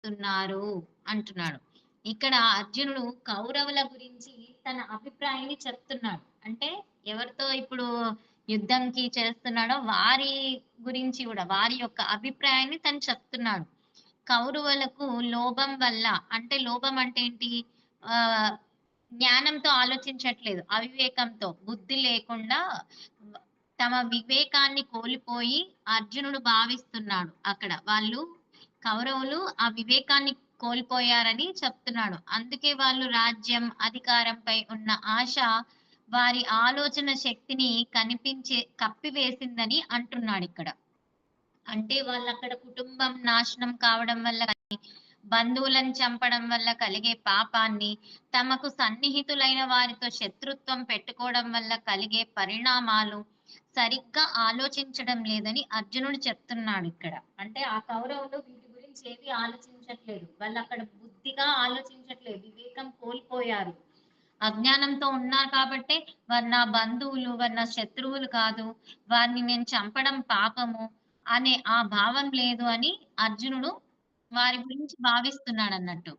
భావిస్తున్నారు అంటున్నాడు. ఇక్కడ అర్జునుడు కౌరవుల గురించి తన అభిప్రాయాన్ని చెప్తున్నాడు. అంటే ఎవరితో ఇప్పుడు యుద్ధంకి చేస్తున్నాడో వారి గురించి కూడా వారి యొక్క అభిప్రాయాన్ని తను చెప్తున్నాడు. కౌరవులకు లోభం వల్ల, అంటే లోభం అంటే ఏంటి? ఆహ్, జ్ఞానంతో ఆలోచించట్లేదు. అవివేకంతో, బుద్ధి లేకుండా తమ వివేకాన్ని కోల్పోయి అర్జునుడు భావిస్తున్నాడు అక్కడ. కౌరవులు ఆ వివేకాన్ని కోల్పోయారని చెప్తున్నాడు. అందుకే వాళ్ళు రాజ్యం, అధికారంపై ఉన్న ఆశ వారి ఆలోచన శక్తిని కప్పివేసిందని అంటున్నాడిక్కడ. అంటే వాళ్ళక్కడ కుటుంబం నాశనం కావడం వల్ల కానీ, బంధువులను చంపడం వల్ల కలిగే పాపాన్ని, తమకు సన్నిహితులైన వారితో శత్రుత్వం పెట్టుకోవడం వల్ల కలిగే పరిణామాలు సరిగ్గా ఆలోచించడం లేదని అర్జునుడు చెప్తున్నాడిక్కడ. అంటే ఆ కౌరవులు వీటి గురించి ఏవి ఆలోచించట్లేదు. వాళ్ళక్కడ బుద్ధిగా ఆలోచించట్లేదు. వివేకం కోల్పోయారు. అజ్ఞానంతో ఉన్నారు కాబట్టే వారు నా బంధువులు, వారు నా శత్రువులు కాదు. వారిని నేను చంపడం పాపము అనే ఆ భావం లేదు అని అర్జునుడు వారి గురించి భావిస్తున్నాడన్నట్టు.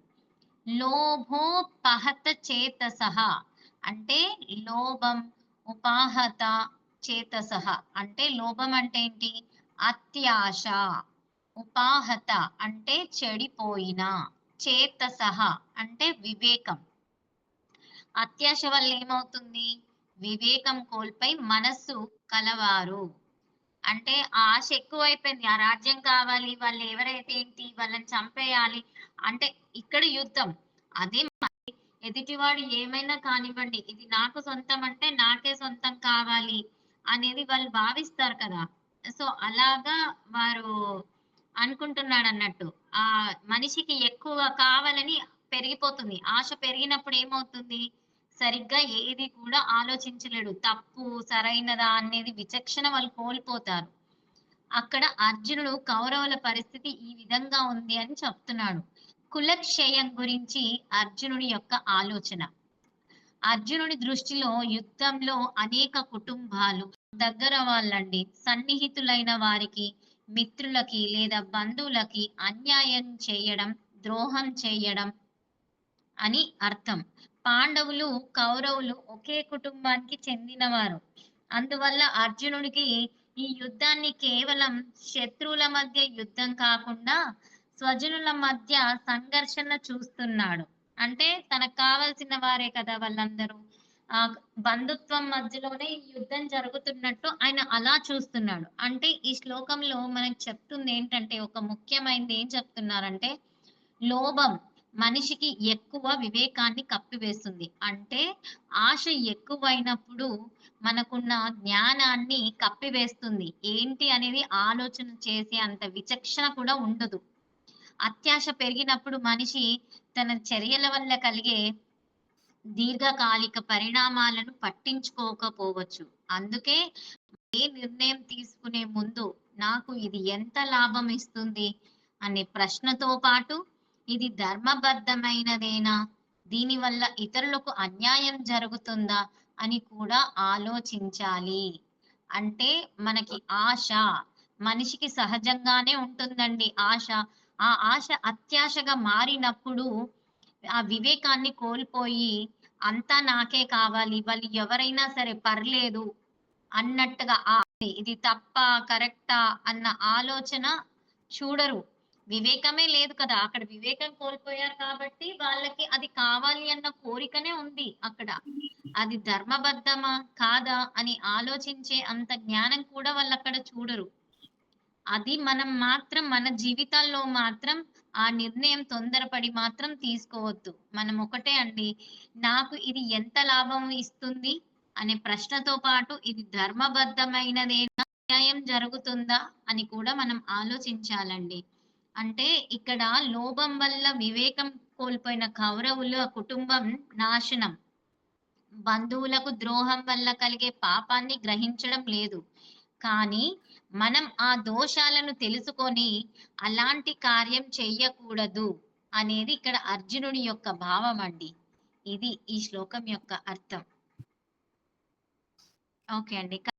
లోభోపహత చేతసః అంటే లోభం, ఉపాహత చేతసః అంటే లోభం అంటే ఏంటి? అత్యాశ. ఉపాహత అంటే చెడిపోయిన. చేతసః అంటే వివేకం. అత్యాశ వల్ల ఏమవుతుంది? వివేకం కోల్పోయి మనస్సు కలవారు. అంటే ఆ ఆశ ఎక్కువైపోయింది. ఆ రాజ్యం కావాలి. వాళ్ళు ఎవరైతే ఏంటి? వాళ్ళని చంపేయాలి. అంటే ఇక్కడ యుద్ధం. అదే ఎదుటివాడు ఏమైనా కానివ్వండి. ఇది నాకు సొంతం అంటే నాకే సొంతం కావాలి అనేది వాళ్ళు భావిస్తారు కదా! సో, అలాగా వారు అనుకుంటున్నాడన్నట్టు. మనిషికి ఎక్కువ కావాలని పెరిగిపోతుంది. ఆశ పెరిగినప్పుడు ఏమవుతుంది? సరిగ్గా ఏది కూడా ఆలోచించలేడు. తప్పు, సరైనదా అనేది విచక్షణ వాళ్ళు కోల్పోతారు. అక్కడ అర్జునుడు కౌరవుల పరిస్థితి ఈ విధంగా ఉంది అని చెప్తున్నాడు. కులక్షయం గురించి అర్జునుడి యొక్క ఆలోచన. అర్జునుడి దృష్టిలో యుద్ధంలో అనేక కుటుంబాలు, దగ్గర వాళ్ళండి, సన్నిహితులైన వారికి, మిత్రులకి లేదా బంధువులకి అన్యాయం చేయడం, ద్రోహం చేయడం అని అర్థం. పాండవులు, కౌరవులు ఒకే కుటుంబానికి చెందినవారు. అందువల్ల అర్జునుడికి ఈ యుద్ధాన్ని కేవలం శత్రువుల మధ్య యుద్ధం కాకుండా స్వజనుల మధ్య సంఘర్షణ చూస్తున్నాడు. అంటే తనకు కావాల్సిన వారే కదా వాళ్ళందరూ. ఆ బంధుత్వం మధ్యలోనే ఈ యుద్ధం జరుగుతున్నట్టు ఆయన అలా చూస్తున్నాడు. అంటే ఈ శ్లోకంలో మనకు చెప్తుంది ఏంటంటే, ఒక ముఖ్యమైనది ఏం చెప్తున్నారంటే, లోభం మనిషికి ఎక్కువ వివేకాన్ని కప్పివేస్తుంది. అంటే ఆశ ఎక్కువైనప్పుడు మనకున్న జ్ఞానాన్ని కప్పివేస్తుంది. ఏంటి అనేది ఆలోచన చేసే అంత విచక్షణ కూడా ఉండదు. అత్యాశ పెరిగినప్పుడు మనిషి తన చర్యల వల్ల కలిగే దీర్ఘకాలిక పరిణామాలను పట్టించుకోకపోవచ్చు. అందుకే ఏ నిర్ణయం తీసుకునే ముందు నాకు ఇది ఎంత లాభం ఇస్తుంది అనే ప్రశ్నతో పాటు, ఇది ధర్మబద్ధమైనదేనా? దీనివల్ల ఇతరులకు అన్యాయం జరుగుతుందా? అని కూడా ఆలోచించాలి. అంటే మనకి ఆశ మనిషికి సహజంగానే ఉంటుందండి ఆశ. ఆ ఆశ అత్యాశగా మారినప్పుడు ఆ వివేకాన్ని కోల్పోయి అంతా నాకే కావాలి. వాళ్ళు ఎవరైనా సరే పర్లేదు అన్నట్టుగా ఇది తప్పా? కరెక్టా? అన్న ఆలోచన చూడరు. వివేకమే లేదు కదా! అక్కడ వివేకం కోల్పోయారు కాబట్టి వాళ్ళకి అది కావాలి అన్న కోరికనే ఉంది అక్కడ. అది ధర్మబద్ధమా? కాదా? అని ఆలోచించే అంత జ్ఞానం కూడా వాళ్ళక్కడ చూడరు. అది మనం మాత్రం మన జీవితాల్లో మాత్రం ఆ నిర్ణయం తొందరపడి మాత్రం తీసుకోవద్దు. మనం ఒకటే అండి, నాకు ఇది ఎంత లాభం ఇస్తుంది అనే ప్రశ్నతో పాటు, ఇది ధర్మబద్ధమైనదేనా? న్యాయం జరుగుతుందా? అని కూడా మనం ఆలోచించాలండి. అంటే ఇక్కడ లోభం వల్ల వివేకం కోల్పోయిన కౌరవుల కుటుంబం నాశనం. బంధువులకు ద్రోహం వల్ల కలిగే పాపాన్ని గ్రహించడం లేదు. కానీ మనం ఆ దోషాలను తెలుసుకొని అలాంటి కార్యం చెయ్యకూడదు అనేది ఇక్కడ అర్జునుడి యొక్క భావం అండి. ఇది ఈ శ్లోకం యొక్క అర్థం. ఓకే అండి.